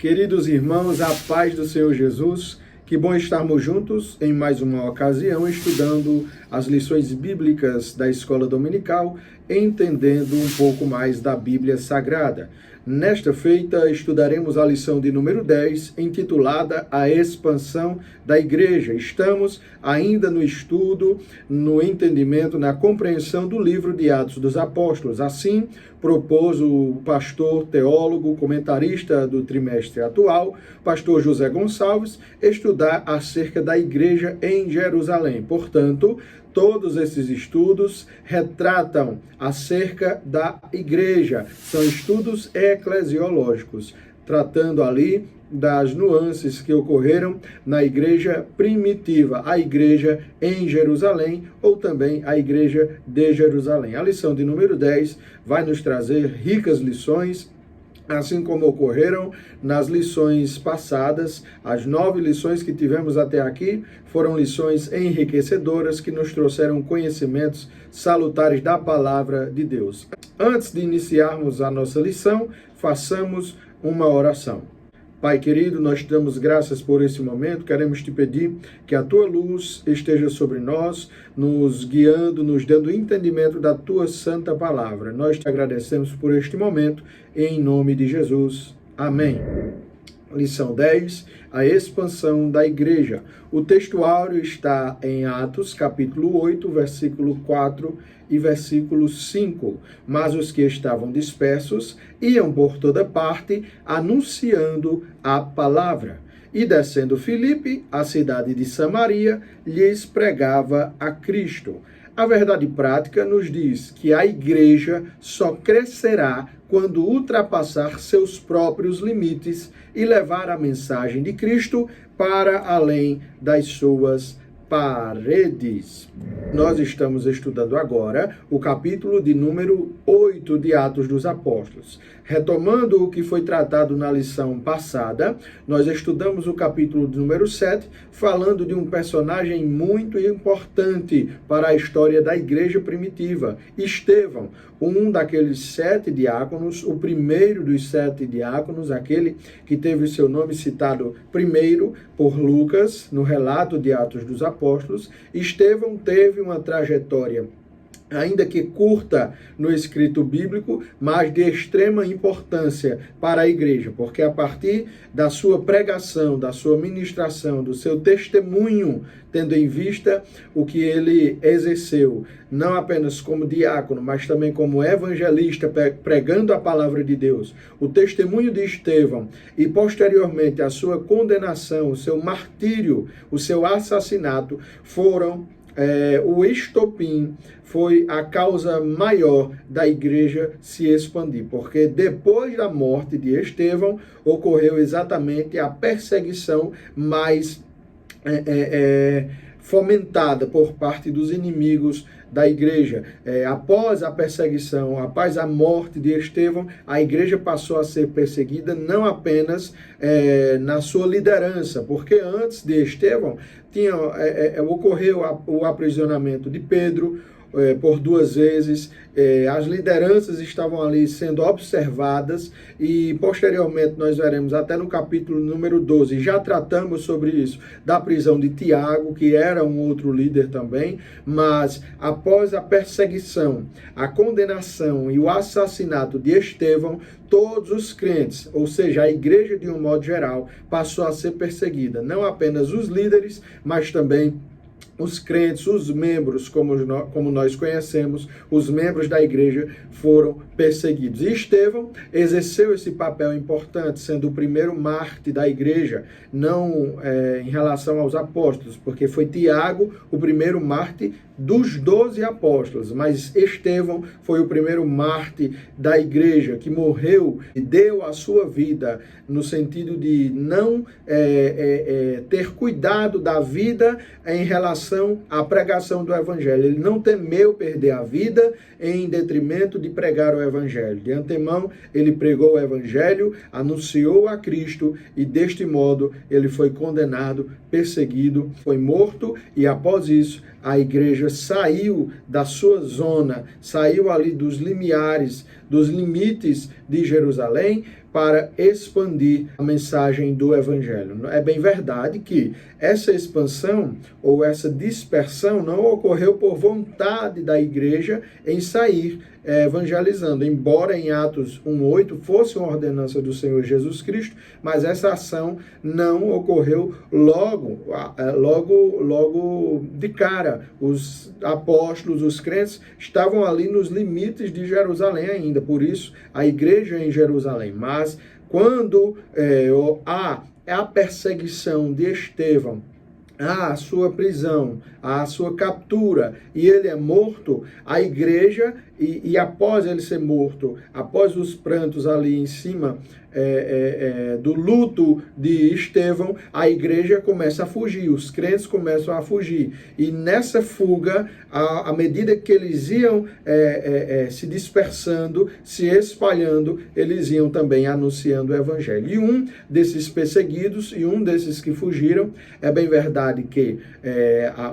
Queridos irmãos, a paz do Senhor Jesus, que bom estarmos juntos em mais uma ocasião estudando as lições bíblicas da Escola Dominical, entendendo um pouco mais da Bíblia Sagrada. Nesta feita, estudaremos a lição de número 10, intitulada A Expansão da Igreja. Estamos ainda no estudo, no entendimento, na compreensão do livro de Atos dos Apóstolos. Assim, propôs o pastor, teólogo, comentarista do trimestre atual, pastor José Gonçalves, estudar acerca da igreja em Jerusalém. Portanto, todos esses estudos retratam acerca da igreja. São estudos eclesiológicos, tratando ali das nuances que ocorreram na igreja primitiva, a igreja em Jerusalém, ou também a igreja de Jerusalém. A lição de número 10 vai nos trazer ricas lições, assim como ocorreram nas lições passadas. As 9 lições que tivemos até aqui foram lições enriquecedoras que nos trouxeram conhecimentos salutares da palavra de Deus. Antes de iniciarmos a nossa lição, façamos uma oração. Pai querido, nós te damos graças por esse momento, queremos te pedir que a tua luz esteja sobre nós, nos guiando, nos dando entendimento da tua santa palavra. Nós te agradecemos por este momento, em nome de Jesus. Amém. Lição 10, a expansão da igreja. O textuário está em Atos, capítulo 8, versículo 4 e versículo 5. Mas os que estavam dispersos iam por toda parte, anunciando a palavra. E descendo Filipe, a cidade de Samaria, lhes pregava a Cristo. A verdade prática nos diz que a igreja só crescerá quando ultrapassar seus próprios limites e levar a mensagem de Cristo para além das suas paredes. Nós estamos estudando agora o capítulo de número 8 de Atos dos Apóstolos. Retomando o que foi tratado na lição passada, nós estudamos o capítulo de número 7, falando de um personagem muito importante para a história da igreja primitiva, Estevão, um daqueles 7 diáconos, o primeiro dos 7 diáconos, aquele que teve o seu nome citado primeiro por Lucas, no relato de Atos dos Apóstolos. Estevão teve uma trajetória, ainda que curta no escrito bíblico, mas de extrema importância para a igreja, porque a partir da sua pregação, da sua ministração, do seu testemunho, tendo em vista o que ele exerceu, não apenas como diácono, mas também como evangelista, pregando a palavra de Deus, o testemunho de Estevão e posteriormente a sua condenação, o seu martírio, o seu assassinato, foram o estopim, foi a causa maior da igreja se expandir, porque depois da morte de Estevão ocorreu exatamente a perseguição mais fomentada por parte dos inimigos da igreja. Após a perseguição, após a morte de Estevão, a igreja passou a ser perseguida não apenas na sua liderança, porque antes de Estevão ocorreu o aprisionamento de Pedro por 2 vezes. As lideranças estavam ali sendo observadas e posteriormente nós veremos até no capítulo número 12, já tratamos sobre isso, da prisão de Tiago, que era um outro líder também, mas após a perseguição, a condenação e o assassinato de Estevão, todos os crentes, ou seja, a igreja de um modo geral, passou a ser perseguida, não apenas os líderes, mas também os crentes, os membros, como nós conhecemos, os membros da igreja foram perseguidos. E Estevão exerceu esse papel importante, sendo o primeiro mártir da igreja, não em relação aos apóstolos, porque foi Tiago o primeiro mártir dos 12 apóstolos, mas Estevão foi o primeiro mártir da igreja, que morreu e deu a sua vida no sentido de não ter cuidado da vida em relação à pregação do evangelho. Ele não temeu perder a vida em detrimento de pregar o evangelho. De antemão, ele pregou o evangelho, anunciou a Cristo e deste modo ele foi condenado, perseguido, foi morto e após isso a igreja saiu da sua zona, saiu ali dos limiares, dos limites de Jerusalém, para expandir a mensagem do Evangelho. É bem verdade que essa expansão ou essa dispersão não ocorreu por vontade da igreja em sair evangelizando, embora em Atos 1:8 fosse uma ordenança do Senhor Jesus Cristo, mas essa ação não ocorreu logo de cara. Os apóstolos, os crentes, estavam ali nos limites de Jerusalém ainda, por isso a igreja em Jerusalém. Mas quando há a perseguição de Estevão, a sua prisão, a sua captura, e ele é morto, a igreja, e após ele ser morto, após os prantos ali em cima do luto de Estevão, a igreja começa a fugir, os crentes começam a fugir. E nessa fuga, à medida que eles iam se dispersando, se espalhando, eles iam também anunciando o evangelho. E um desses perseguidos, e um desses que fugiram, é bem verdade que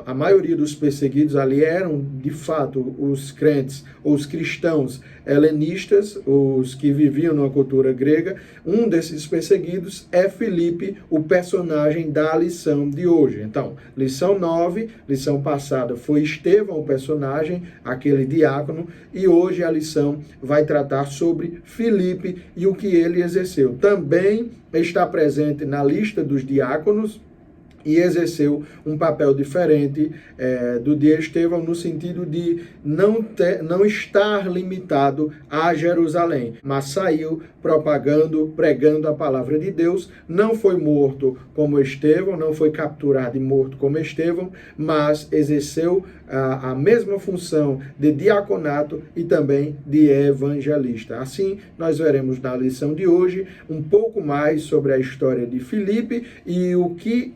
a maioria dos perseguidos ali eram, de fato, os crentes, os cristãos helenistas, os que viviam numa cultura grega. Um desses perseguidos é Filipe, o personagem da lição de hoje. Então, lição 9, lição passada foi Estevão, o personagem, aquele diácono, e hoje a lição vai tratar sobre Filipe e o que ele exerceu. Também está presente na lista dos diáconos e exerceu um papel diferente do de Estevão, no sentido de não estar limitado a Jerusalém, mas saiu propagando, pregando a palavra de Deus. Não foi morto como Estevão, não foi capturado e morto como Estevão, mas exerceu a mesma função de diaconato e também de evangelista. Assim, nós veremos na lição de hoje um pouco mais sobre a história de Filipe e o que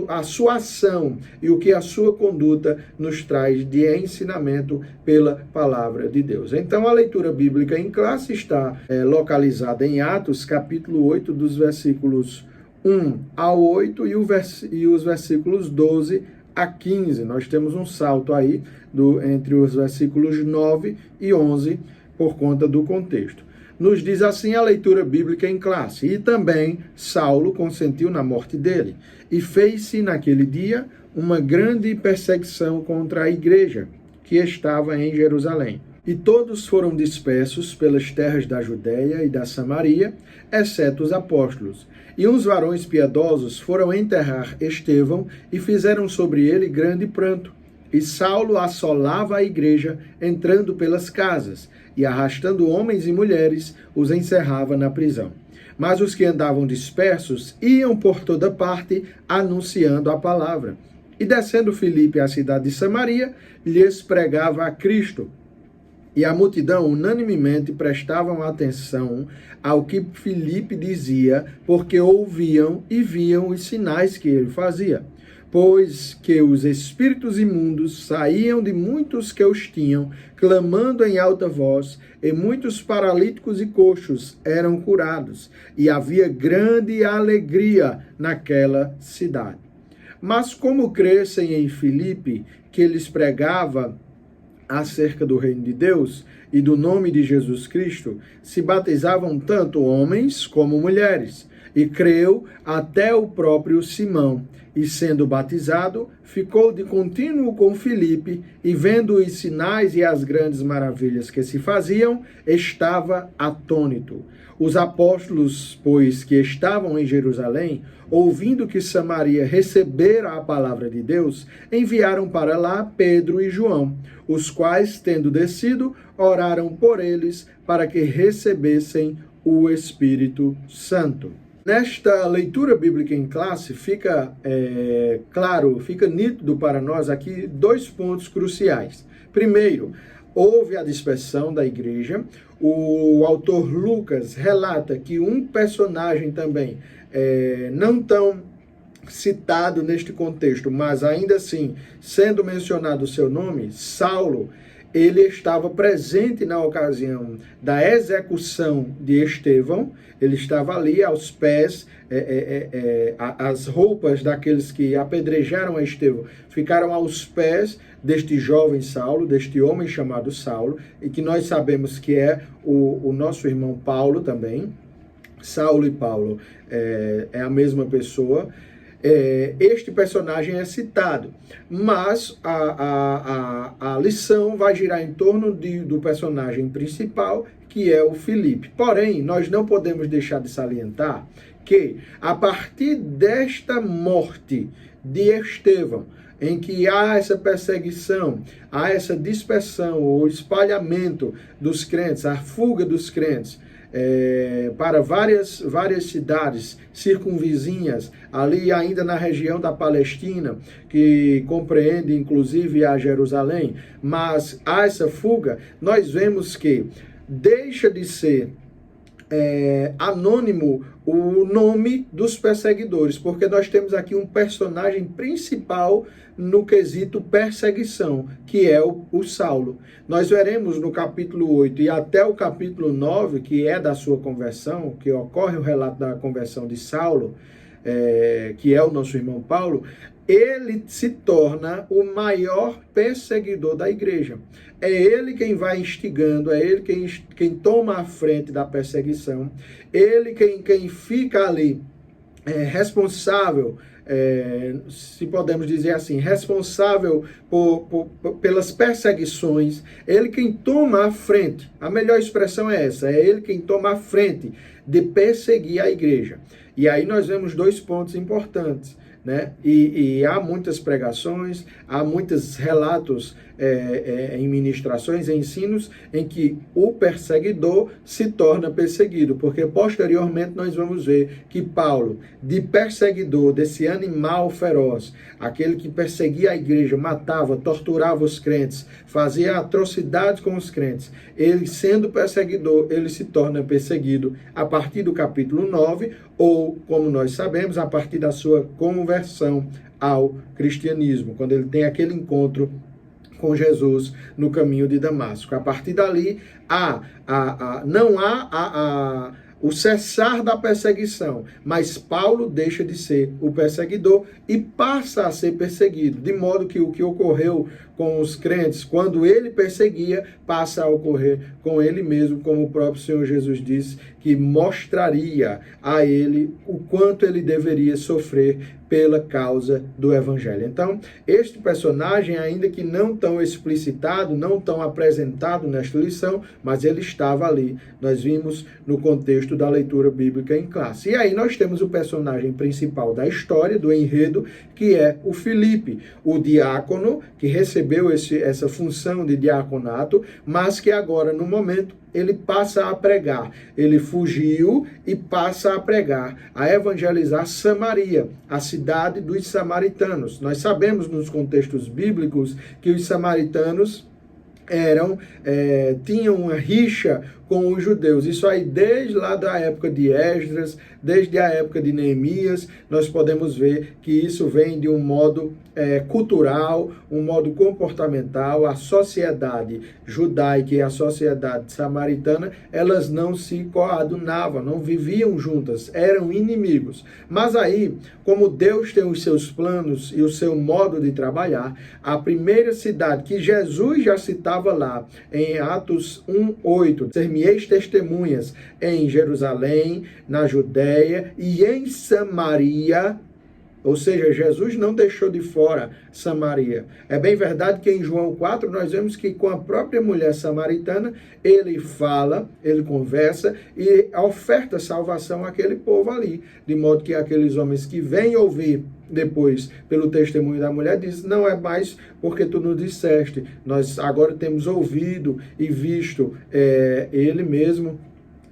a sua ação e o que a sua conduta nos traz de ensinamento pela palavra de Deus. Então, a leitura bíblica em classe está localizada em Atos, capítulo 8, dos versículos 1 ao 8 e os versículos 12 a 15. Nós temos um salto aí entre os versículos 9 e 11 por conta do contexto. Nos diz assim a leitura bíblica em classe: e também Saulo consentiu na morte dele, e fez-se naquele dia uma grande perseguição contra a igreja que estava em Jerusalém. E todos foram dispersos pelas terras da Judéia e da Samaria, exceto os apóstolos. E uns varões piedosos foram enterrar Estevão e fizeram sobre ele grande pranto. E Saulo assolava a igreja, entrando pelas casas, e arrastando homens e mulheres, os encerrava na prisão. Mas os que andavam dispersos iam por toda parte, anunciando a palavra. E descendo Filipe à cidade de Samaria, lhes pregava a Cristo. E a multidão unanimemente prestavam atenção ao que Filipe dizia, porque ouviam e viam os sinais que ele fazia. Pois que os espíritos imundos saíam de muitos que os tinham, clamando em alta voz, e muitos paralíticos e coxos eram curados, e havia grande alegria naquela cidade. Mas como crescem em Filipe, que lhes pregava acerca do reino de Deus e do nome de Jesus Cristo, se batizavam tanto homens como mulheres, e creu até o próprio Simão. E sendo batizado, ficou de contínuo com Filipe, e vendo os sinais e as grandes maravilhas que se faziam, estava atônito. Os apóstolos, pois, que estavam em Jerusalém, ouvindo que Samaria recebera a palavra de Deus, enviaram para lá Pedro e João, os quais, tendo descido, oraram por eles para que recebessem o Espírito Santo. Nesta leitura bíblica em classe, fica claro, fica nítido para nós aqui dois pontos cruciais. Primeiro, houve a dispersão da igreja. O autor Lucas relata que um personagem também, não tão citado neste contexto, mas ainda assim, sendo mencionado o seu nome, Saulo, ele estava presente na ocasião da execução de Estevão. Ele estava ali aos pés, as roupas daqueles que apedrejaram a Estevão ficaram aos pés deste jovem Saulo, deste homem chamado Saulo, e que nós sabemos que é o nosso irmão Paulo também. Saulo e Paulo é a mesma pessoa. Este personagem é citado, mas a lição vai girar em torno do personagem principal, que é o Filipe. Porém, nós não podemos deixar de salientar que, a partir desta morte de Estevão, em que há essa perseguição, há essa dispersão, o espalhamento dos crentes, a fuga dos crentes, para várias cidades circunvizinhas, ali ainda na região da Palestina, que compreende inclusive a Jerusalém, mas há essa fuga, nós vemos que deixa de ser anônimo o nome dos perseguidores, porque nós temos aqui um personagem principal no quesito perseguição, que é o Saulo. Nós veremos no capítulo 8 e até o capítulo 9, que é da sua conversão, que ocorre o relato da conversão de Saulo, que é o nosso irmão Paulo, ele se torna o maior perseguidor da igreja. É ele quem vai instigando, é ele quem toma a frente da perseguição, ele quem fica ali responsável, se podemos dizer assim, responsável pelas perseguições, ele quem toma a frente, a melhor expressão é essa, é ele quem toma a frente de perseguir a igreja. E aí nós vemos dois pontos importantes, né? E há muitas pregações, há muitos relatos em ministrações, em ensinos, em que o perseguidor se torna perseguido, porque posteriormente nós vamos ver que Paulo, de perseguidor, desse animal feroz, aquele que perseguia a igreja, matava, torturava os crentes, fazia atrocidades com os crentes, ele sendo perseguidor, ele se torna perseguido a partir do capítulo 9, ou, como nós sabemos, a partir da sua conversão ao cristianismo, quando ele tem aquele encontro com Jesus no caminho de Damasco. A partir dali, não há o cessar da perseguição, mas Paulo deixa de ser o perseguidor e passa a ser perseguido, de modo que o que ocorreu com os crentes, quando ele perseguia, passa a ocorrer com ele mesmo, como o próprio Senhor Jesus disse, que mostraria a ele o quanto ele deveria sofrer pela causa do Evangelho. Então, este personagem, ainda que não tão explicitado, não tão apresentado nesta lição, mas ele estava ali. Nós vimos no contexto da leitura bíblica em classe. E aí nós temos o personagem principal da história, do enredo, que é o Filipe, o diácono que recebeu essa função de diaconato, mas que agora, no momento, ele passa a pregar. Ele fugiu e passa a pregar, a evangelizar Samaria, a cidade dos samaritanos. Nós sabemos nos contextos bíblicos que os samaritanos tinham uma rixa com os judeus. Isso aí desde lá da época de Esdras, desde a época de Neemias, nós podemos ver que isso vem de um modo cultural, um modo comportamental. A sociedade judaica e a sociedade samaritana, elas não se coadunavam, não viviam juntas, eram inimigos. Mas aí, como Deus tem os seus planos e o seu modo de trabalhar, a primeira cidade que Jesus já citava lá, em Atos 1:8, ser-me-eis testemunhas em Jerusalém, na Judéia e em Samaria. Ou seja, Jesus não deixou de fora Samaria. É bem verdade que em João 4 nós vemos que com a própria mulher samaritana, ele fala, ele conversa e oferta salvação àquele povo ali. De modo que aqueles homens que vêm ouvir depois, pelo testemunho da mulher, diz: não é mais porque tu nos disseste, nós agora temos ouvido e visto ele mesmo,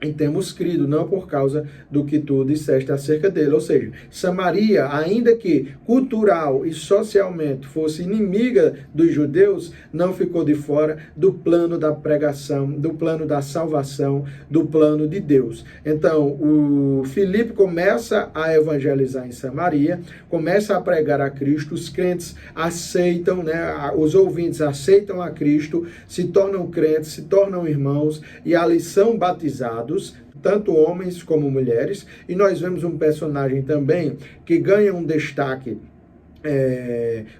e temos crido, não por causa do que tu disseste acerca dele. Ou seja, Samaria, ainda que cultural e socialmente fosse inimiga dos judeus, não ficou de fora do plano da pregação, do plano da salvação, do plano de Deus. Então, o Filipe começa a evangelizar em Samaria, começa a pregar a Cristo, os crentes aceitam, os ouvintes aceitam a Cristo, se tornam crentes, se tornam irmãos e ali são batizados, tanto homens como mulheres, e nós vemos um personagem também que ganha um destaque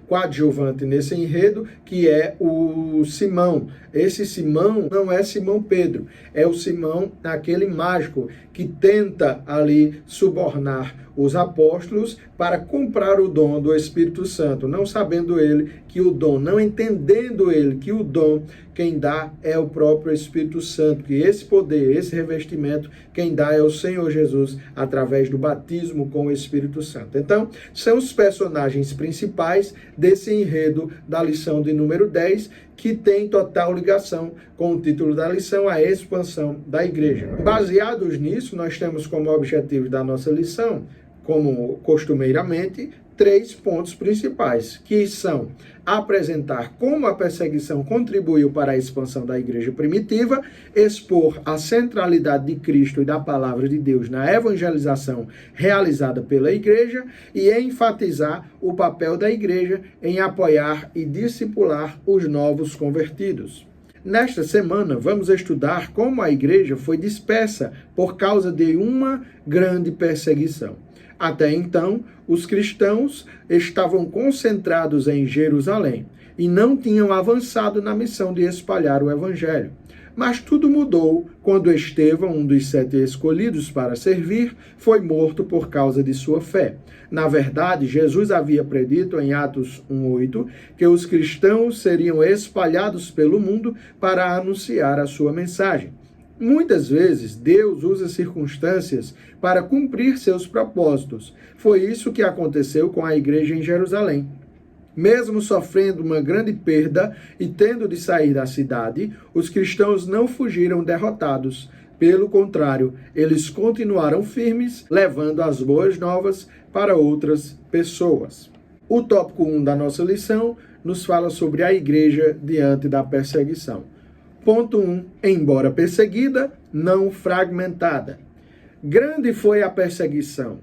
coadjuvante nesse enredo, que é o Simão. Esse Simão não é Simão Pedro, é o Simão, aquele mágico que tenta ali subornar os apóstolos para comprar o dom do Espírito Santo, não sabendo ele que o dom, não entendendo ele que o dom quem dá é o próprio Espírito Santo, que esse poder, esse revestimento, quem dá é o Senhor Jesus através do batismo com o Espírito Santo. Então, são os personagens principais desse enredo da lição de número 10, que tem total ligação com o título da lição, a expansão da igreja. Baseados nisso, nós temos como objetivo da nossa lição, como costumeiramente, 3 pontos principais, que são apresentar como a perseguição contribuiu para a expansão da igreja primitiva, expor a centralidade de Cristo e da palavra de Deus na evangelização realizada pela igreja e enfatizar o papel da igreja em apoiar e discipular os novos convertidos. Nesta semana, vamos estudar como a igreja foi dispersa por causa de uma grande perseguição. Até então, os cristãos estavam concentrados em Jerusalém e não tinham avançado na missão de espalhar o evangelho. Mas tudo mudou quando Estevão, um dos 7 escolhidos para servir, foi morto por causa de sua fé. Na verdade, Jesus havia predito em Atos 1:8 que os cristãos seriam espalhados pelo mundo para anunciar a sua mensagem. Muitas vezes, Deus usa circunstâncias para cumprir seus propósitos. Foi isso que aconteceu com a igreja em Jerusalém. Mesmo sofrendo uma grande perda e tendo de sair da cidade, os cristãos não fugiram derrotados. Pelo contrário, eles continuaram firmes, levando as boas novas para outras pessoas. O tópico 1 da nossa lição nos fala sobre a igreja diante da perseguição. Ponto 1. Embora perseguida, não fragmentada. Grande foi a perseguição.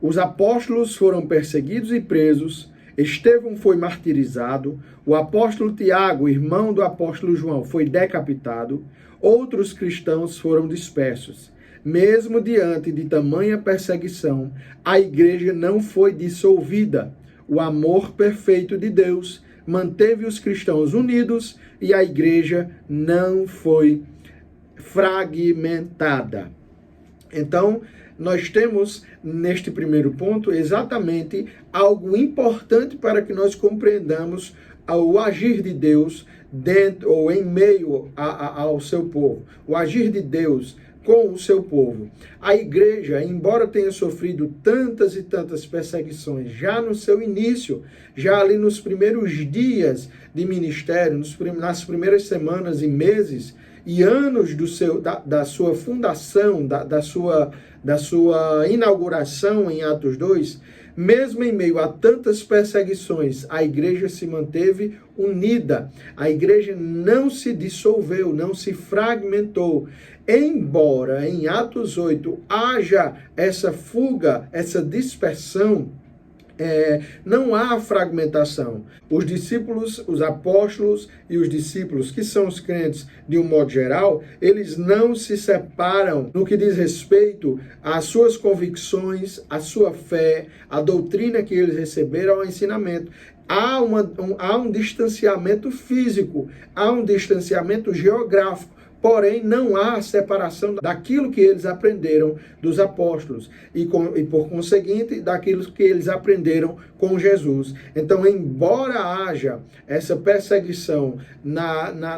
Os apóstolos foram perseguidos e presos. Estevão foi martirizado. O apóstolo Tiago, irmão do apóstolo João, foi decapitado. Outros cristãos foram dispersos. Mesmo diante de tamanha perseguição, a igreja não foi dissolvida. O amor perfeito de Deus manteve os cristãos unidos e a igreja não foi fragmentada. Então, nós temos neste primeiro ponto exatamente algo importante para que nós compreendamos o agir de Deus dentro ou em meio ao seu povo. O agir de Deus com o seu povo. A igreja, embora tenha sofrido tantas e tantas perseguições já no seu início, já ali nos primeiros dias de ministério, nas primeiras semanas e meses e anos da sua fundação, da sua inauguração em Atos 2, mesmo em meio a tantas perseguições, a igreja se manteve unida. A igreja não se dissolveu, não se fragmentou. Embora em Atos 8 haja essa fuga, essa dispersão, não há fragmentação. Os discípulos, os apóstolos e os discípulos, que são os crentes de um modo geral, eles não se separam no que diz respeito às suas convicções, à sua fé, à doutrina que eles receberam, ao ensinamento. Há um distanciamento físico, há um distanciamento geográfico. Porém, não há separação daquilo que eles aprenderam dos apóstolos e por conseguinte, daquilo que eles aprenderam com Jesus. Então, embora haja essa perseguição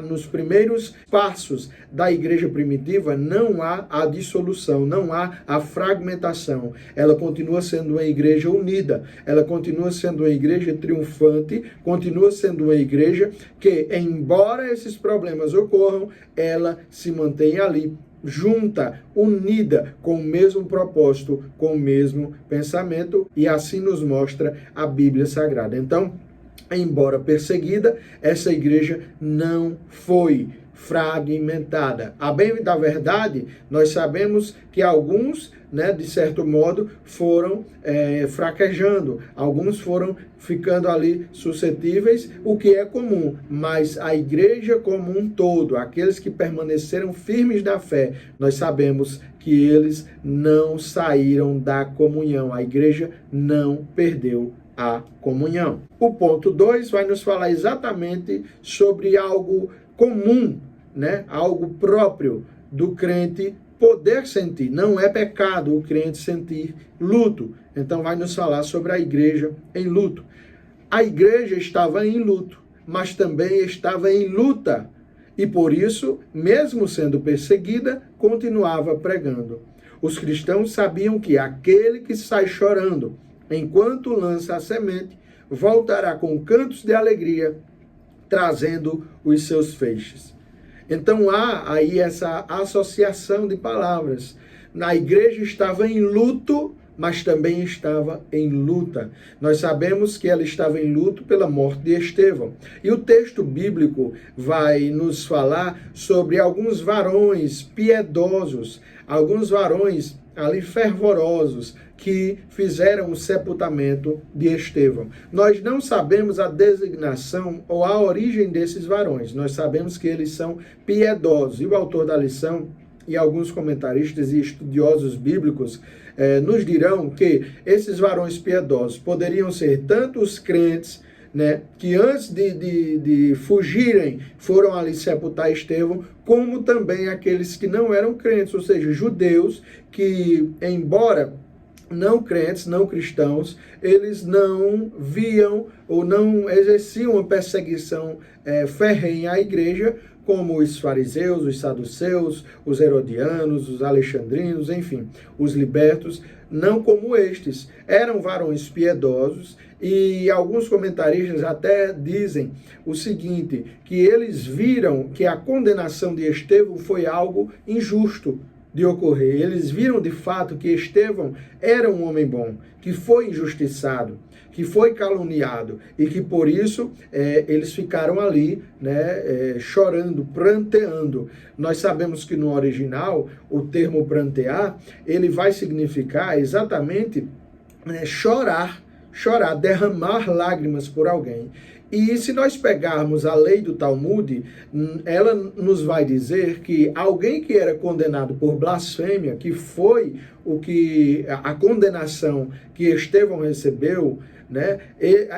nos primeiros passos da igreja primitiva, não há a dissolução, não há a fragmentação. Ela continua sendo uma igreja unida, ela continua sendo uma igreja triunfante, continua sendo uma igreja que, embora esses problemas ocorram, ela se mantém ali, junta, unida, com o mesmo propósito, com o mesmo pensamento, e assim nos mostra a Bíblia Sagrada. Então, embora perseguida, essa igreja não foi fragmentada. A bem da verdade, nós sabemos que alguns, de certo modo, foram fraquejando, alguns foram ficando ali suscetíveis, o que é comum, mas a igreja como um todo, aqueles que permaneceram firmes na fé, nós sabemos que eles não saíram da comunhão, a igreja não perdeu a comunhão. O ponto 2 vai nos falar exatamente sobre algo comum, né? Algo próprio do crente poder sentir. Não é pecado o crente sentir luto. Então vai nos falar sobre a igreja em luto. A igreja estava em luto, mas também estava em luta. E por isso, mesmo sendo perseguida, continuava pregando. Os cristãos sabiam que aquele que sai chorando enquanto lança a semente, voltará com cantos de alegria, trazendo os seus feixes. Então há aí essa associação de palavras. A igreja estava em luto, mas também estava em luta. Nós sabemos que ela estava em luto pela morte de Estevão. E o texto bíblico vai nos falar sobre alguns varões piedosos, alguns varões ali fervorosos, que fizeram o sepultamento de Estevão. Nós não sabemos a designação ou a origem desses varões. Nós sabemos que eles são piedosos. E o autor da lição e alguns comentaristas e estudiosos bíblicos nos dirão que esses varões piedosos poderiam ser tanto os crentes, né, que antes de fugirem foram ali sepultar Estevão, como também aqueles que não eram crentes, ou seja, judeus que, embora não crentes, não cristãos, eles não viam ou não exerciam uma perseguição ferrenha à igreja, como os fariseus, os saduceus, os herodianos, os alexandrinos, enfim, os libertos, não como estes. Eram varões piedosos e alguns comentaristas até dizem o seguinte, que eles viram que a condenação de Estevão foi algo injusto de ocorrer. Eles viram de fato que Estevão era um homem bom, que foi injustiçado, que foi caluniado e que por isso eles ficaram ali, né, chorando, pranteando. Nós sabemos que no original o termo prantear, ele vai significar exatamente chorar, derramar lágrimas por alguém. E se nós pegarmos a lei do Talmud, ela nos vai dizer que alguém que era condenado por blasfêmia, que foi a condenação que Estevão recebeu, né?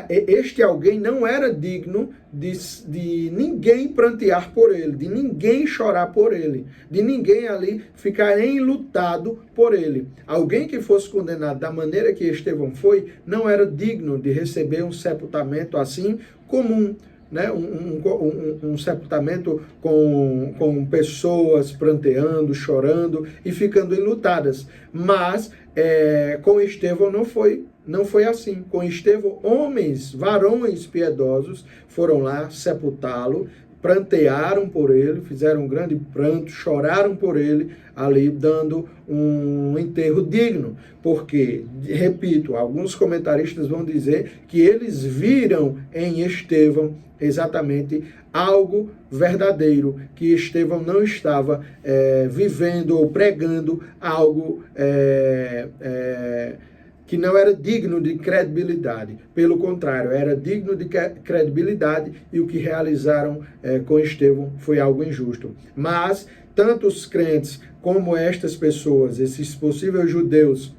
Este alguém não era digno de ninguém prantear por ele, de ninguém chorar por ele, de ninguém ali ficar enlutado por ele. Alguém que fosse condenado da maneira que Estevão foi, não era digno de receber um sepultamento assim comum, né? Um sepultamento com pessoas pranteando, chorando e ficando enlutadas. Mas com Estevão não foi assim. Com Estevão, varões piedosos foram lá sepultá-lo, prantearam por ele, fizeram um grande pranto, choraram por ele, ali dando um enterro digno. Porque, repito, alguns comentaristas vão dizer que eles viram em Estevão exatamente algo verdadeiro, que Estevão não estava vivendo ou pregando algo que não era digno de credibilidade. Pelo contrário, era digno de credibilidade e o que realizaram com Estevão foi algo injusto. Mas tanto os crentes como estas pessoas, esses possíveis judeus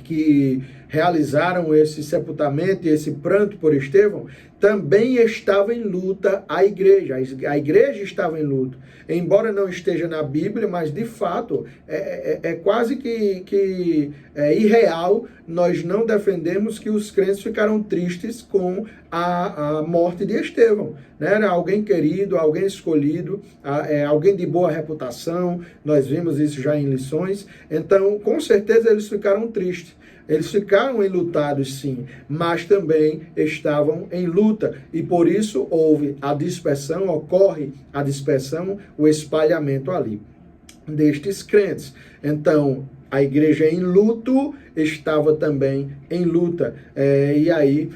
que realizaram esse sepultamento e esse pranto por Estevão, também estava em luta a igreja. A igreja estava em luto. Embora não esteja na Bíblia, mas de fato é quase que irreal nós não defendemos que os crentes ficaram tristes com a morte de Estevão. Né? Era alguém querido, alguém escolhido, alguém de boa reputação. Nós vimos isso já em lições. Então, com certeza, eles ficaram tristes. Eles ficaram enlutados, sim, mas também estavam em luta. E por isso ocorre a dispersão, o espalhamento ali destes crentes. Então, a igreja em luto estava também em luta. E aí,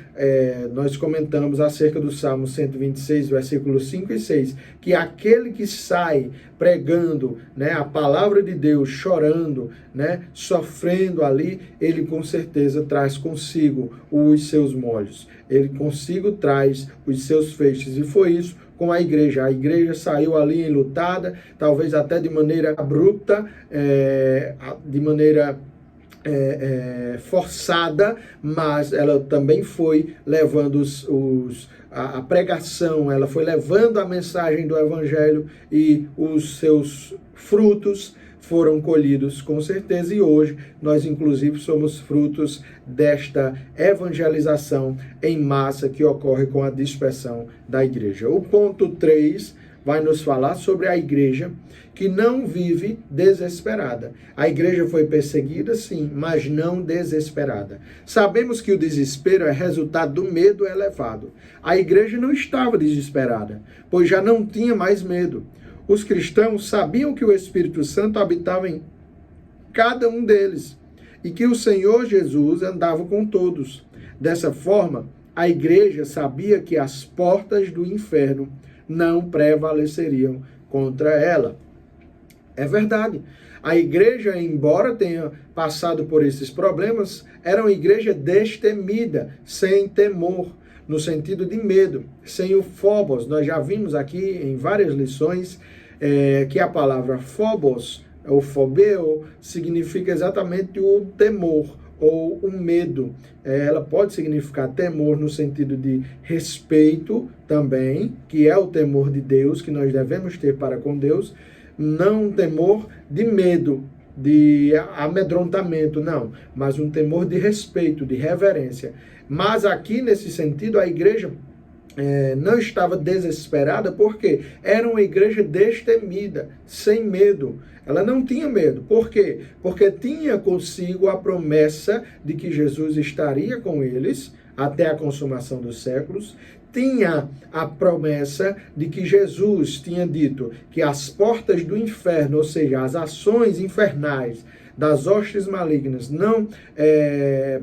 nós comentamos acerca do Salmo 126, versículos 5 e 6, que aquele que sai pregando, né, a palavra de Deus, chorando, né, sofrendo ali, ele com certeza traz consigo os seus molhos. Ele consigo traz os seus feixes. E foi isso com a igreja. A igreja saiu ali enlutada, talvez até de maneira abrupta, de maneira forçada, mas ela também foi levando a pregação, ela foi levando a mensagem do Evangelho e os seus frutos foram colhidos com certeza, e hoje nós inclusive somos frutos desta evangelização em massa que ocorre com a dispersão da igreja. O ponto 3 vai nos falar sobre a igreja que não vive desesperada. A igreja foi perseguida, sim, mas não desesperada. Sabemos que o desespero é resultado do medo elevado. A igreja não estava desesperada, pois já não tinha mais medo. Os cristãos sabiam que o Espírito Santo habitava em cada um deles e que o Senhor Jesus andava com todos. Dessa forma, a igreja sabia que as portas do inferno não prevaleceriam contra ela. É verdade. A igreja, embora tenha passado por esses problemas, era uma igreja destemida, sem temor, no sentido de medo, sem o phobos. Nós já vimos aqui em várias lições que a palavra phobos, ou phobeo, significa exatamente o temor, ou o medo. Ela pode significar temor no sentido de respeito também, que é o temor de Deus, que nós devemos ter para com Deus, não um temor de medo, de amedrontamento, não, mas um temor de respeito, de reverência. Mas aqui, nesse sentido, a igreja não estava desesperada, porque era uma igreja destemida, sem medo. Ela não tinha medo. Por quê? Porque tinha consigo a promessa de que Jesus estaria com eles até a consumação dos séculos. Tinha a promessa de que Jesus tinha dito que as portas do inferno, ou seja, as ações infernais das hostes malignas, não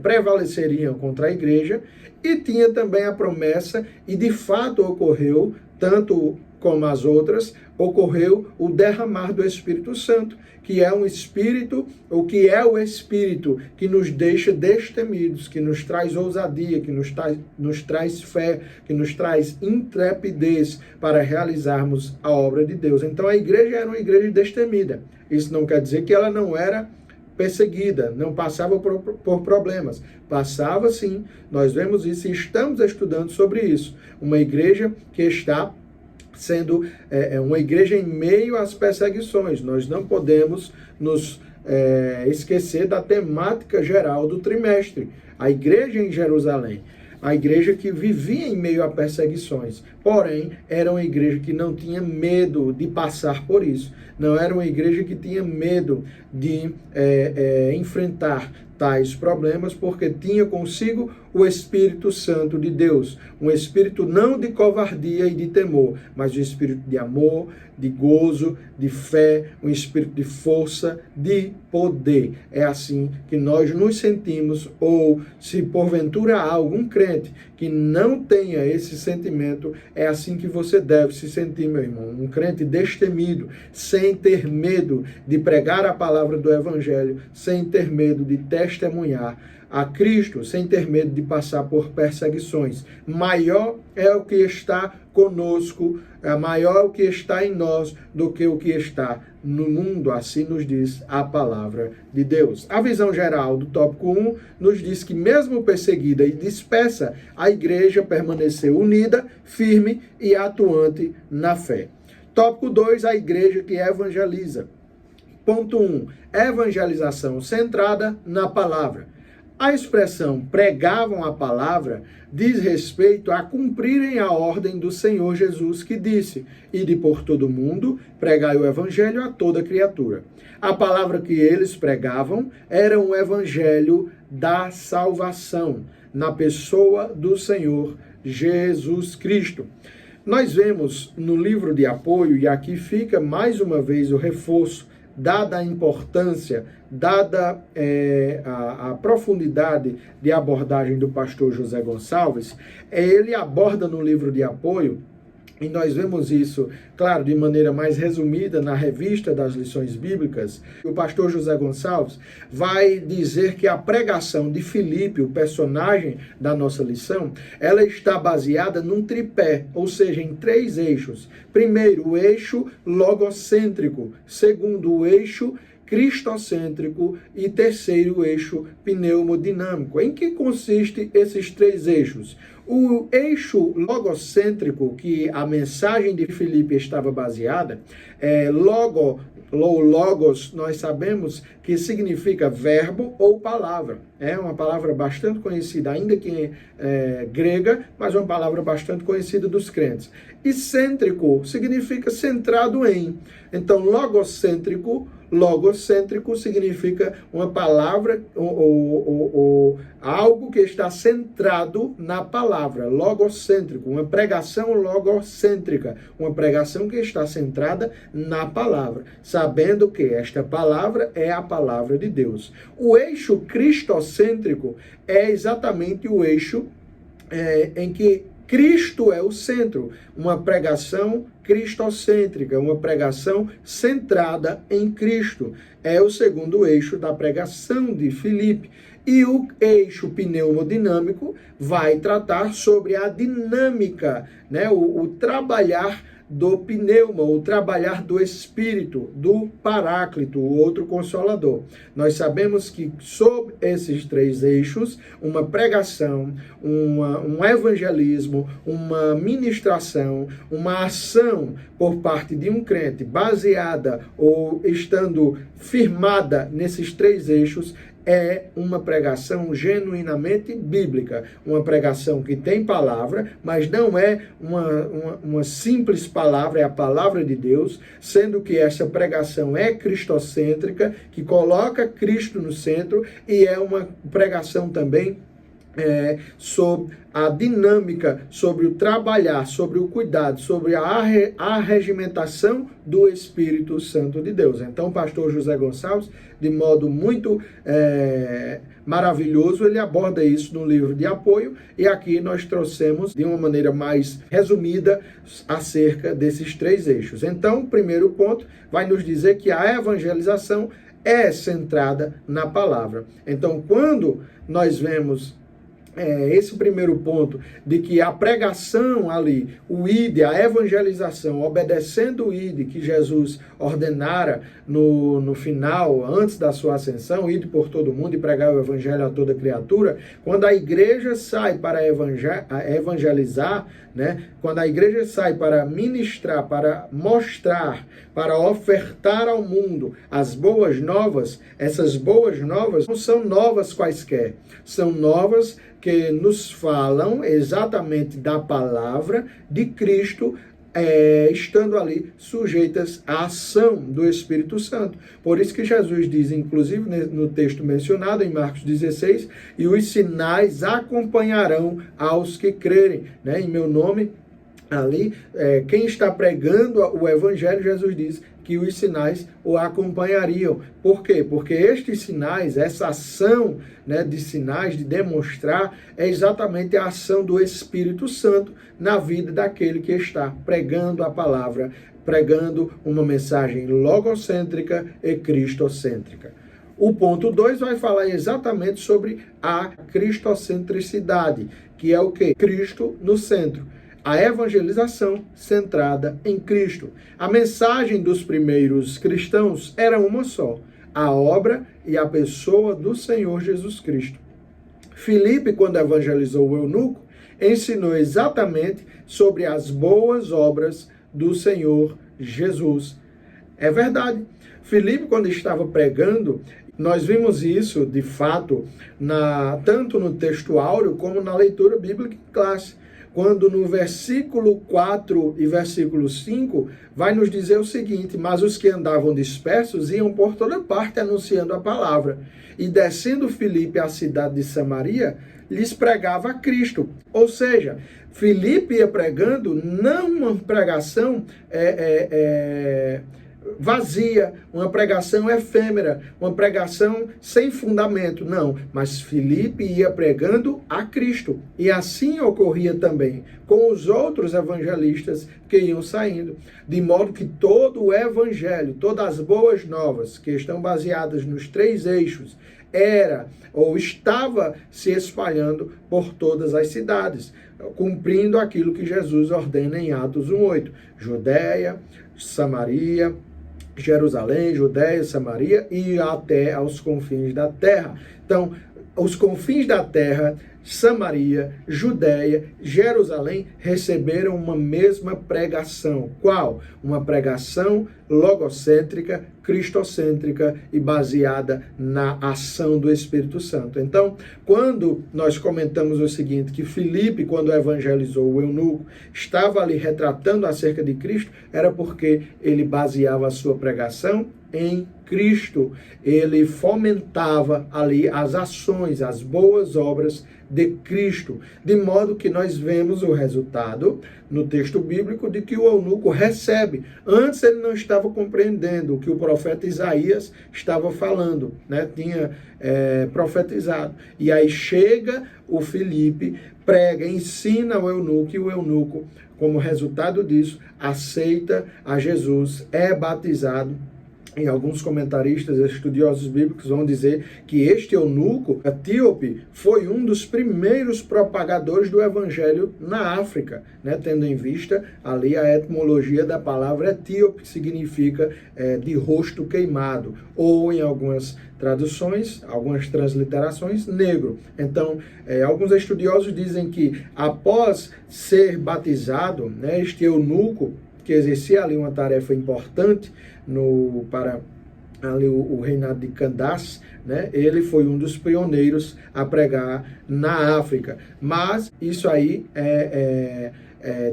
prevaleceriam contra a igreja. E tinha também a promessa, e de fato ocorreu, tanto como as outras, ocorreu o derramar do Espírito Santo, que é um Espírito, ou que é o Espírito que nos deixa destemidos, que nos traz ousadia, que nos traz fé, que nos traz intrepidez para realizarmos a obra de Deus. Então a igreja era uma igreja destemida. Isso não quer dizer que ela não era perseguida, não passava por problemas. Passava sim, nós vemos isso e estamos estudando sobre isso. Uma igreja que está sendo uma igreja em meio às perseguições. Nós não podemos nos esquecer da temática geral do trimestre. A igreja em Jerusalém. A igreja que vivia em meio a perseguições. Porém, era uma igreja que não tinha medo de passar por isso. Não era uma igreja que tinha medo de enfrentar tais problemas, porque tinha consigo o Espírito Santo de Deus. Um espírito não de covardia e de temor, mas um espírito de amor, de gozo, de fé, um espírito de força, de poder. É assim que nós nos sentimos, ou se porventura há algum crente que não tenha esse sentimento, é assim que você deve se sentir, meu irmão. Um crente destemido, sem ter medo de pregar a palavra do Evangelho, sem ter medo de testemunhar a Cristo, sem ter medo de passar por perseguições. Maior é o que está conosco, maior o que está em nós do que o que está no mundo, assim nos diz a palavra de Deus. A visão geral do tópico 1 nos diz que mesmo perseguida e dispersa, a igreja permaneceu unida, firme e atuante na fé. Tópico 2, a igreja que evangeliza. Ponto 1, evangelização centrada na palavra. A expressão pregavam a palavra diz respeito a cumprirem a ordem do Senhor Jesus, que disse: ide por todo o mundo, pregai o evangelho a toda criatura. A palavra que eles pregavam era um evangelho da salvação, na pessoa do Senhor Jesus Cristo. Nós vemos no livro de apoio, e aqui fica mais uma vez o reforço, dada a importância, dada a profundidade de abordagem do pastor José Gonçalves, ele aborda no livro de apoio, e nós vemos isso, claro, de maneira mais resumida na revista das lições bíblicas. O pastor José Gonçalves vai dizer que a pregação de Filipe, o personagem da nossa lição, ela está baseada num tripé, ou seja, em 3 eixos. Primeiro, o eixo logocêntrico. Segundo, o eixo cristocêntrico e terceiro eixo pneumodinâmico. Em que consiste esses três eixos? O eixo logocêntrico, que a mensagem de Filipe estava baseada, logos, nós sabemos que significa verbo ou palavra. É uma palavra bastante conhecida, ainda que grega, mas uma palavra bastante conhecida dos crentes. E cêntrico significa centrado em. Então, logocêntrico significa uma palavra ou algo que está centrado na palavra. Logocêntrico, uma pregação logocêntrica, uma pregação que está centrada na palavra, sabendo que esta palavra é a palavra de Deus. O eixo cristocêntrico é exatamente o eixo em que Cristo é o centro, uma pregação cristocêntrica, uma pregação centrada em Cristo. É o segundo eixo da pregação de Filipe. E o eixo pneumodinâmico vai tratar sobre a dinâmica, né? o trabalhar do pneuma, o trabalhar do Espírito, do Paráclito, o outro Consolador. Nós sabemos que sob esses três eixos, uma pregação, um evangelismo, uma ministração, uma ação por parte de um crente baseada ou estando firmada nesses três eixos, é uma pregação genuinamente bíblica, uma pregação que tem palavra, mas não é uma simples palavra, é a palavra de Deus, sendo que essa pregação é cristocêntrica, que coloca Cristo no centro, e é uma pregação também sobre a dinâmica, sobre o trabalhar, sobre o cuidado, sobre a arregimentação do Espírito Santo de Deus. Então, o pastor José Gonçalves, de modo muito maravilhoso, ele aborda isso no livro de apoio, e aqui nós trouxemos de uma maneira mais resumida acerca desses três eixos. Então, o primeiro ponto vai nos dizer que a evangelização é centrada na palavra. Então, quando nós vemos esse primeiro ponto de que a pregação ali, o ID, a evangelização, obedecendo o ID que Jesus ordenara no final, antes da sua ascensão, ID por todo mundo e pregar o evangelho a toda criatura, quando a igreja sai para evangelizar, né? Quando a igreja sai para ministrar, para mostrar, para ofertar ao mundo as boas novas, essas boas novas não são novas quaisquer, são novas que nos falam exatamente da palavra de Cristo, estando ali sujeitas à ação do Espírito Santo. Por isso que Jesus diz, inclusive no texto mencionado em Marcos 16, e os sinais acompanharão aos que crerem, né? Em meu nome, ali, quem está pregando o evangelho, Jesus diz que os sinais o acompanhariam. Por quê? Porque estes sinais, essa ação, né, de sinais, de demonstrar, é exatamente a ação do Espírito Santo na vida daquele que está pregando a palavra, pregando uma mensagem logocêntrica e cristocêntrica. O ponto 2 vai falar exatamente sobre a cristocentricidade, que é o quê? Cristo no centro. A evangelização centrada em Cristo. A mensagem dos primeiros cristãos era uma só: a obra e a pessoa do Senhor Jesus Cristo. Filipe, quando evangelizou o eunuco, ensinou exatamente sobre as boas obras do Senhor Jesus. É verdade. Filipe, quando estava pregando, nós vimos isso, de fato, tanto no texto áureo como na leitura bíblica em classe. Quando no versículo 4 e versículo 5 vai nos dizer o seguinte: mas os que andavam dispersos iam por toda parte anunciando a palavra. E descendo Filipe à cidade de Samaria, lhes pregava a Cristo. Ou seja, Filipe ia pregando não uma pregação vazia, uma pregação efêmera, uma pregação sem fundamento, não, mas Filipe ia pregando a Cristo, e assim ocorria também com os outros evangelistas que iam saindo, de modo que todo o evangelho, todas as boas novas que estão baseadas nos três eixos, era ou estava se espalhando por todas as cidades, cumprindo aquilo que Jesus ordena em Atos 1:8, Judeia, Samaria Jerusalém, Judéia, Samaria e até aos confins da terra. Então, os confins da terra, Samaria, Judéia, Jerusalém, receberam uma mesma pregação. Qual? Uma pregação logocêntrica, cristocêntrica e baseada na ação do Espírito Santo. Então, quando nós comentamos o seguinte, que Filipe, quando evangelizou o eunuco, estava ali retratando acerca de Cristo, era porque ele baseava a sua pregação em Cristo. Ele fomentava ali as ações, as boas obras de Cristo, de modo que nós vemos o resultado no texto bíblico de que o eunuco recebe. Antes ele não estava compreendendo o que o profeta Isaías estava falando, né? Tinha profetizado. E aí chega o Filipe, prega, ensina o eunuco, e o eunuco, como resultado disso, aceita a Jesus, é batizado. E alguns comentaristas, estudiosos bíblicos vão dizer que este eunuco etíope foi um dos primeiros propagadores do evangelho na África, né? Tendo em vista ali a etimologia da palavra etíope, que significa de rosto queimado, ou em algumas traduções, algumas transliterações, negro. Então, alguns estudiosos dizem que após ser batizado, né, este eunuco, que exercia ali uma tarefa importante para ali o reinado de Candace, né? Ele foi um dos pioneiros a pregar na África. Mas isso aí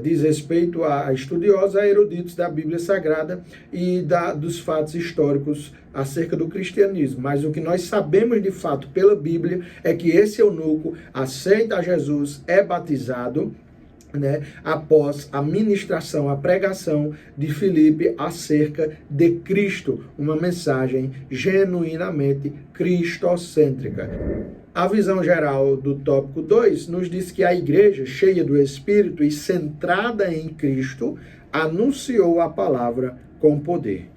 diz respeito a estudiosos, a eruditos da Bíblia Sagrada e dos fatos históricos acerca do cristianismo. Mas o que nós sabemos de fato pela Bíblia é que esse eunuco aceita Jesus, é batizado, né, após a ministração, a pregação de Filipe acerca de Cristo, uma mensagem genuinamente cristocêntrica. A visão geral do tópico 2 nos diz que a igreja, cheia do Espírito e centrada em Cristo, anunciou a palavra com poder.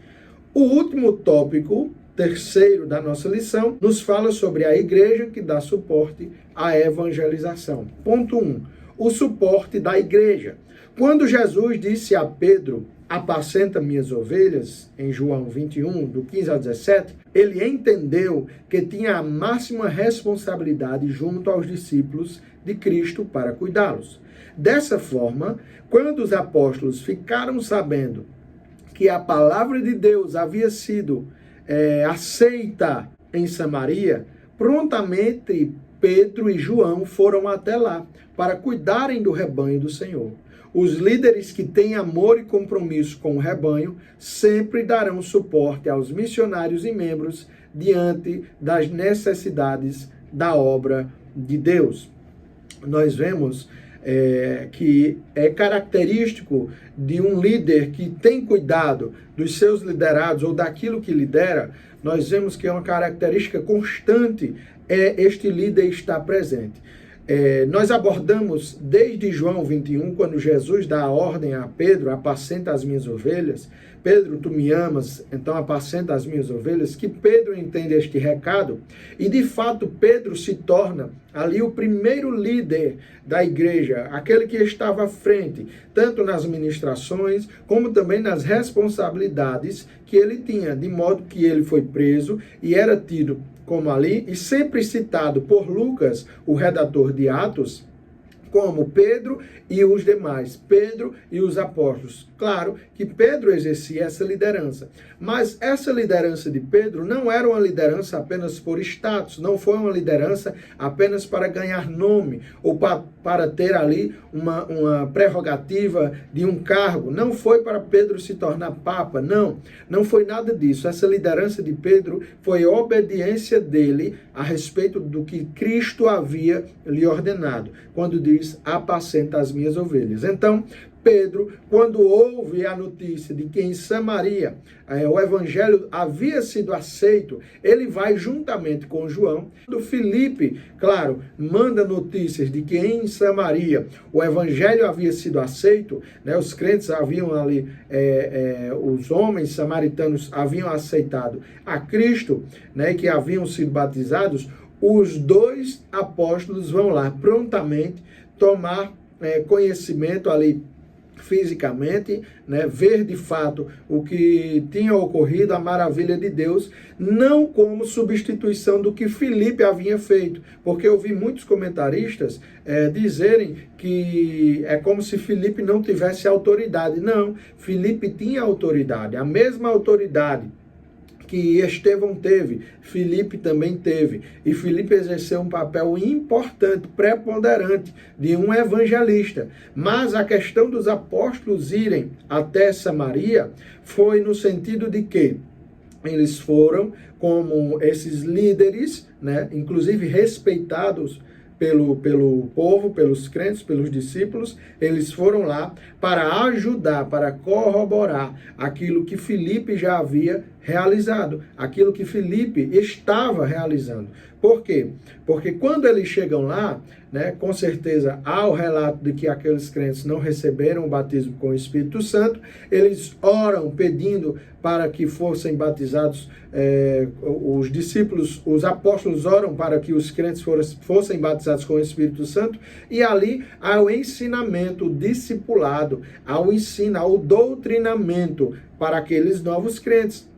O último tópico, terceiro da nossa lição, nos fala sobre a igreja que dá suporte à evangelização. Ponto 1. O suporte da igreja. Quando Jesus disse a Pedro, apacenta minhas ovelhas, em João 21, do 15 ao 17, ele entendeu que tinha a máxima responsabilidade junto aos discípulos de Cristo para cuidá-los. Dessa forma, quando os apóstolos ficaram sabendo que a palavra de Deus havia sido aceita em Samaria, prontamente Pedro e João foram até lá para cuidarem do rebanho do Senhor. Os líderes que têm amor e compromisso com o rebanho sempre darão suporte aos missionários e membros diante das necessidades da obra de Deus. Nós vemos que é característico de um líder que tem cuidado dos seus liderados ou daquilo que lidera. Nós vemos que é uma característica constante este líder estar presente. Nós abordamos desde João 21, quando Jesus dá a ordem a Pedro, apacenta as minhas ovelhas. Pedro, tu me amas, então apacenta as minhas ovelhas, que Pedro entende este recado, e de fato Pedro se torna ali o primeiro líder da igreja, aquele que estava à frente, tanto nas ministrações, como também nas responsabilidades que ele tinha, de modo que ele foi preso e era tido como ali, e sempre citado por Lucas, o redator de Atos, como Pedro e os demais, Pedro e os apóstolos. Claro que Pedro exercia essa liderança, mas essa liderança de Pedro não era uma liderança apenas por status, não foi uma liderança apenas para ganhar nome, ou para ter ali uma prerrogativa de um cargo, não foi para Pedro se tornar papa, não foi nada disso. Essa liderança de Pedro foi obediência dele a respeito do que Cristo havia lhe ordenado, quando diz, apacenta as minhas ovelhas. Então, Pedro, quando ouve a notícia de que em Samaria o evangelho havia sido aceito, ele vai juntamente com João. Quando Filipe, claro, manda notícias de que em Samaria o evangelho havia sido aceito, né, os crentes haviam ali, os homens samaritanos haviam aceitado a Cristo, né, que haviam sido batizados, os dois apóstolos vão lá prontamente tomar conhecimento ali fisicamente, né, ver de fato o que tinha ocorrido, a maravilha de Deus, não como substituição do que Filipe havia feito, porque eu vi muitos comentaristas dizerem que é como se Filipe não tivesse autoridade. Não, Filipe tinha autoridade, a mesma autoridade que Estevão teve, Filipe também teve. E Filipe exerceu um papel importante, preponderante, de um evangelista. Mas a questão dos apóstolos irem até Samaria foi no sentido de que eles foram como esses líderes, né, inclusive respeitados pelo povo, pelos crentes, pelos discípulos. Eles foram lá para ajudar, para corroborar aquilo que Filipe já havia realizado, aquilo que Filipe estava realizando. Por quê? Porque quando eles chegam lá, né, com certeza há o relato de que aqueles crentes não receberam o batismo com o Espírito Santo, eles oram pedindo para que fossem batizados, os discípulos, os apóstolos oram para que os crentes fossem batizados com o Espírito Santo, e ali há o ensinamento, o discipulado, ao ensino, ao doutrinamento para aqueles novos crentes.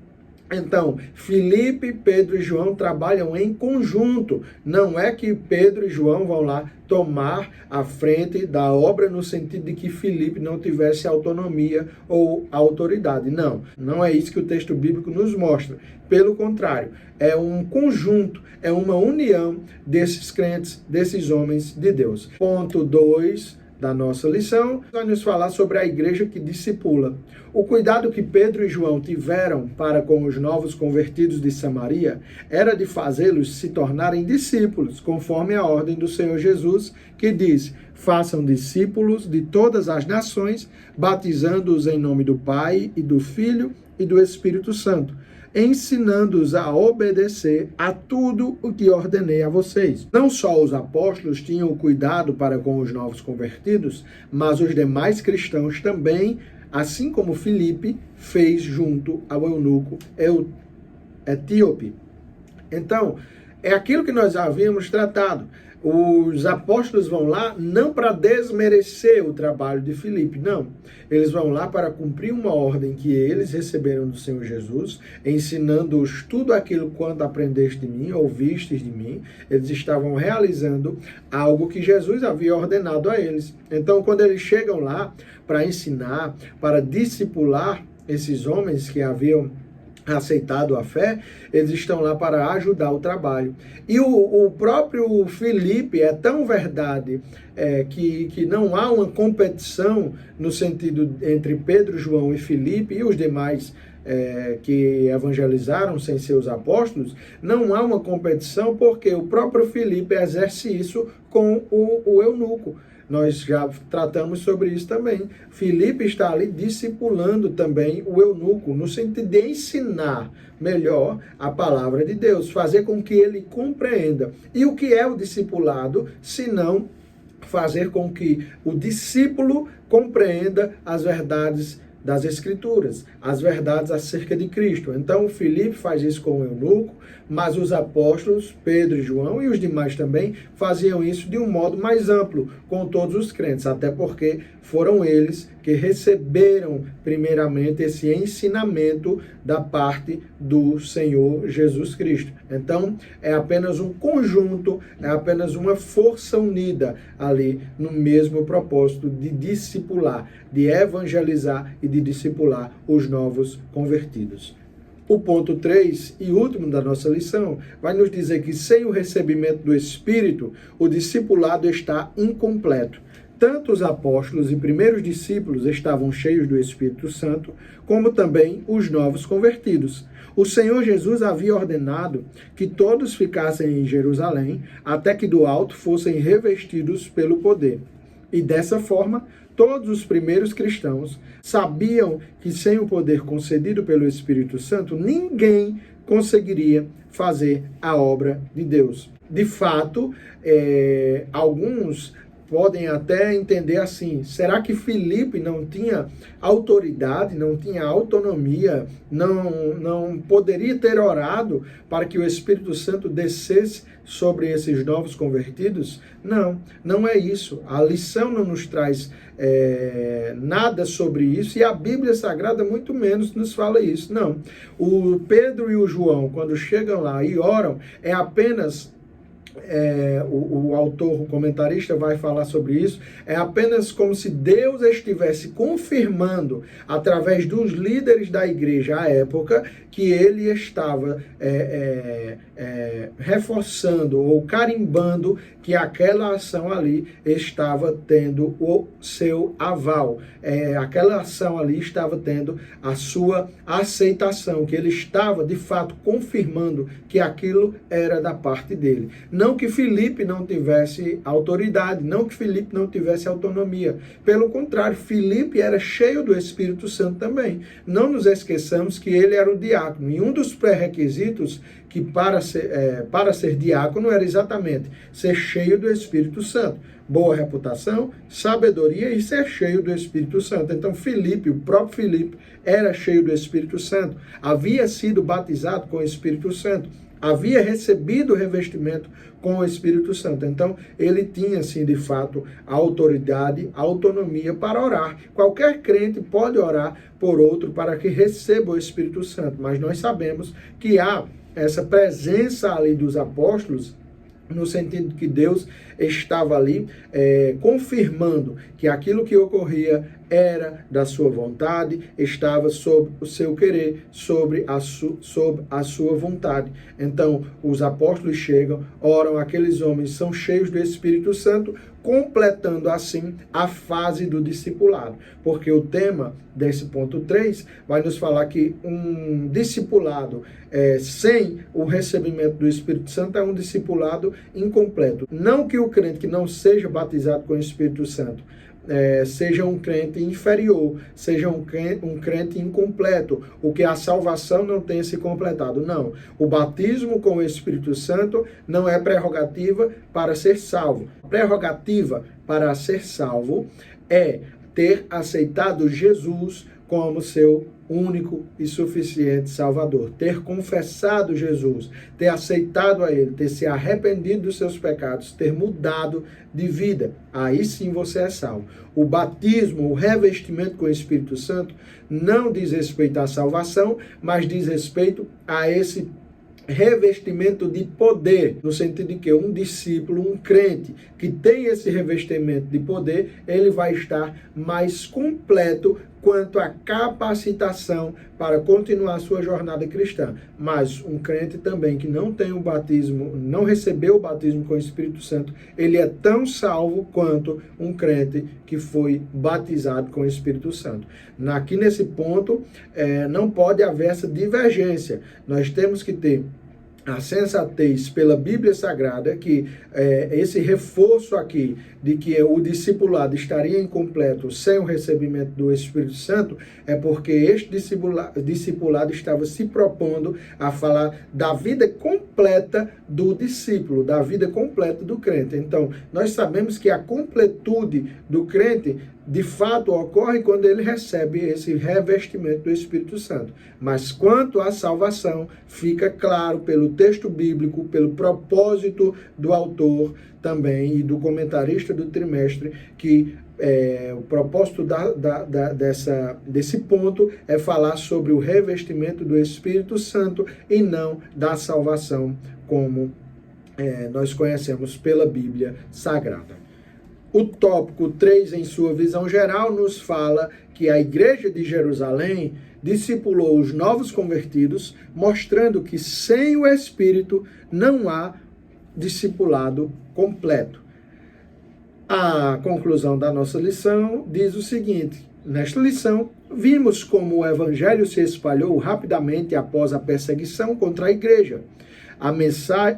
Então, Filipe, Pedro e João trabalham em conjunto. Não é que Pedro e João vão lá tomar a frente da obra no sentido de que Filipe não tivesse autonomia ou autoridade. Não, não é isso que o texto bíblico nos mostra. Pelo contrário, é um conjunto, é uma união desses crentes, desses homens de Deus. Ponto 2 da nossa lição, vai nos falar sobre a igreja que discipula. O cuidado que Pedro e João tiveram para com os novos convertidos de Samaria era de fazê-los se tornarem discípulos, conforme a ordem do Senhor Jesus, que diz: façam discípulos de todas as nações, batizando-os em nome do Pai e do Filho e do Espírito Santo, ensinando-os a obedecer a tudo o que ordenei a vocês. Não só os apóstolos tinham cuidado para com os novos convertidos, mas os demais cristãos também, assim como Filipe fez junto ao eunuco etíope. Então, é aquilo que nós havíamos tratado. Os apóstolos vão lá não para desmerecer o trabalho de Filipe, não. Eles vão lá para cumprir uma ordem que eles receberam do Senhor Jesus, ensinando-os tudo aquilo quanto aprendeste de mim, ouvistes de mim. Eles estavam realizando algo que Jesus havia ordenado a eles. Então, quando eles chegam lá para ensinar, para discipular esses homens que haviam aceitado a fé, eles estão lá para ajudar o trabalho. E o próprio Filipe é tão verdade que não há uma competição no sentido entre Pedro, João e Filipe e os demais que evangelizaram sem ser os apóstolos. Não há uma competição porque o próprio Filipe exerce isso com o eunuco. Nós já tratamos sobre isso também. Filipe está ali discipulando também o eunuco, no sentido de ensinar melhor a palavra de Deus, fazer com que ele compreenda. E o que é o discipulado, se não fazer com que o discípulo compreenda as verdades das Escrituras, as verdades acerca de Cristo. Então, Filipe faz isso com o eunuco, mas os apóstolos, Pedro e João, e os demais também, faziam isso de um modo mais amplo, com todos os crentes, até porque foram eles que receberam, primeiramente, esse ensinamento da parte do Senhor Jesus Cristo. Então, é apenas um conjunto, é apenas uma força unida ali no mesmo propósito de discipular, de evangelizar e de discipular os novos convertidos. O ponto 3 e último da nossa lição vai nos dizer que sem o recebimento do Espírito, o discipulado está incompleto. Tanto os apóstolos e primeiros discípulos estavam cheios do Espírito Santo, como também os novos convertidos. O Senhor Jesus havia ordenado que todos ficassem em Jerusalém, até que do alto fossem revestidos pelo poder. E dessa forma, todos os primeiros cristãos sabiam que sem o poder concedido pelo Espírito Santo, ninguém conseguiria fazer a obra de Deus. De fato, alguns podem até entender assim: será que Filipe não tinha autoridade, não tinha autonomia, não poderia ter orado para que o Espírito Santo descesse sobre esses novos convertidos? Não, não é isso. A lição não nos traz nada sobre isso, e a Bíblia Sagrada muito menos nos fala isso. Não. O Pedro e o João, quando chegam lá e oram, é apenas... o autor, o comentarista vai falar sobre isso, é apenas como se Deus estivesse confirmando, através dos líderes da igreja à época, que ele estava reforçando ou carimbando que aquela ação ali estava tendo o seu aval, aquela ação ali estava tendo a sua aceitação, que ele estava de fato confirmando que aquilo era da parte dele. Não que Filipe não tivesse autoridade, não que Filipe não tivesse autonomia. Pelo contrário, Filipe era cheio do Espírito Santo também. Não nos esqueçamos que ele era o diácono. E um dos pré-requisitos que para ser diácono era exatamente ser cheio do Espírito Santo. Boa reputação, sabedoria e ser cheio do Espírito Santo. Então Filipe, o próprio Filipe, era cheio do Espírito Santo. Havia sido batizado com o Espírito Santo. Havia recebido o revestimento com o Espírito Santo. Então, ele tinha, sim, de fato, a autoridade, a autonomia para orar. Qualquer crente pode orar por outro para que receba o Espírito Santo. Mas nós sabemos que há essa presença ali dos apóstolos, no sentido que Deus estava ali confirmando que aquilo que ocorria era da sua vontade, estava sob o seu querer, sob a sua vontade. Então, os apóstolos chegam, oram, aqueles homens são cheios do Espírito Santo, completando assim a fase do discipulado. Porque o tema desse ponto 3 vai nos falar que um discipulado sem o recebimento do Espírito Santo é um discipulado incompleto. Não que o crente que não seja batizado com o Espírito Santo seja um crente inferior, seja um crente incompleto, o que a salvação não tenha se completado. Não, o batismo com o Espírito Santo não é prerrogativa para ser salvo. A prerrogativa para ser salvo é ter aceitado Jesus como seu único e suficiente Salvador, ter confessado Jesus, ter aceitado a Ele, ter se arrependido dos seus pecados, ter mudado de vida. Aí sim você é salvo. O batismo, o revestimento com o Espírito Santo não diz respeito à salvação, mas diz respeito a esse revestimento de poder, no sentido de que um discípulo, um crente que tem esse revestimento de poder, ele vai estar mais completo quanto à capacitação para continuar a sua jornada cristã. Mas um crente também que não tem o batismo, não recebeu o batismo com o Espírito Santo, ele é tão salvo quanto um crente que foi batizado com o Espírito Santo. Aqui nesse ponto, não pode haver essa divergência. Nós temos que ter a sensatez pela Bíblia Sagrada, que esse reforço aqui de que o discipulado estaria incompleto sem o recebimento do Espírito Santo, é porque este discipulado estava se propondo a falar da vida completa do discípulo, da vida completa do crente. Então, nós sabemos que a completude do crente de fato ocorre quando ele recebe esse revestimento do Espírito Santo. Mas quanto à salvação, fica claro pelo texto bíblico, pelo propósito do autor também e do comentarista do trimestre, que o propósito desse ponto é falar sobre o revestimento do Espírito Santo e não da salvação como nós conhecemos pela Bíblia Sagrada. O tópico 3, em sua visão geral, nos fala que a igreja de Jerusalém discipulou os novos convertidos, mostrando que sem o Espírito não há discipulado completo. A conclusão da nossa lição diz o seguinte: nesta lição, vimos como o evangelho se espalhou rapidamente após a perseguição contra a igreja.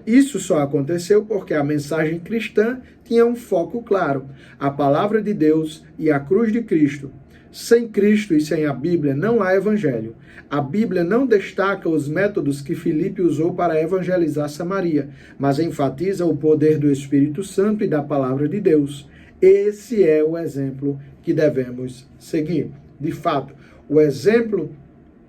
Isso só aconteceu porque a mensagem cristã tinha um foco claro: a palavra de Deus e a cruz de Cristo. Sem Cristo e sem a Bíblia não há evangelho. A Bíblia não destaca os métodos que Filipe usou para evangelizar Samaria, mas enfatiza o poder do Espírito Santo e da palavra de Deus. Esse é o exemplo que devemos seguir. De fato, o exemplo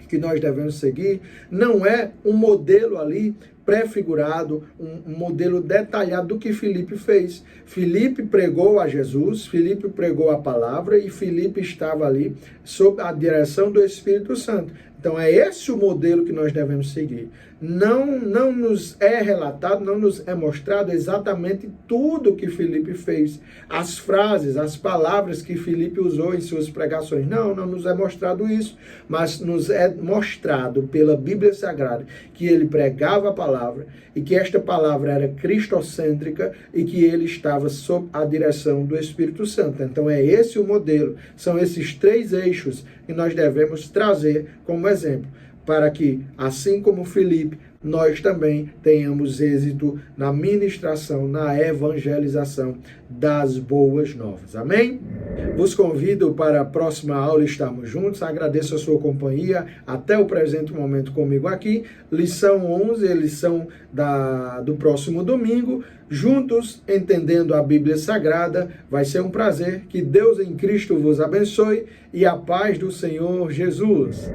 que nós devemos seguir não é um modelo ali prefigurado, um modelo detalhado do que Filipe fez. Filipe pregou a Jesus, Filipe pregou a palavra e Filipe estava ali sob a direção do Espírito Santo. Então é esse o modelo que nós devemos seguir. Não nos é relatado, não nos é mostrado exatamente tudo que Filipe fez. As frases, as palavras que Filipe usou em suas pregações. Não nos é mostrado isso, mas nos é mostrado pela Bíblia Sagrada que ele pregava a palavra e que esta palavra era cristocêntrica e que ele estava sob a direção do Espírito Santo. Então é esse o modelo, são esses 3 eixos que nós devemos trazer como exemplo, para que, assim como Filipe, nós também tenhamos êxito na ministração, na evangelização das boas novas. Amém? Vos convido para a próxima aula estarmos juntos. Agradeço a sua companhia até o presente momento comigo aqui. Lição 11, a lição do próximo domingo. Juntos, entendendo a Bíblia Sagrada. Vai ser um prazer. Que Deus em Cristo vos abençoe e a paz do Senhor Jesus.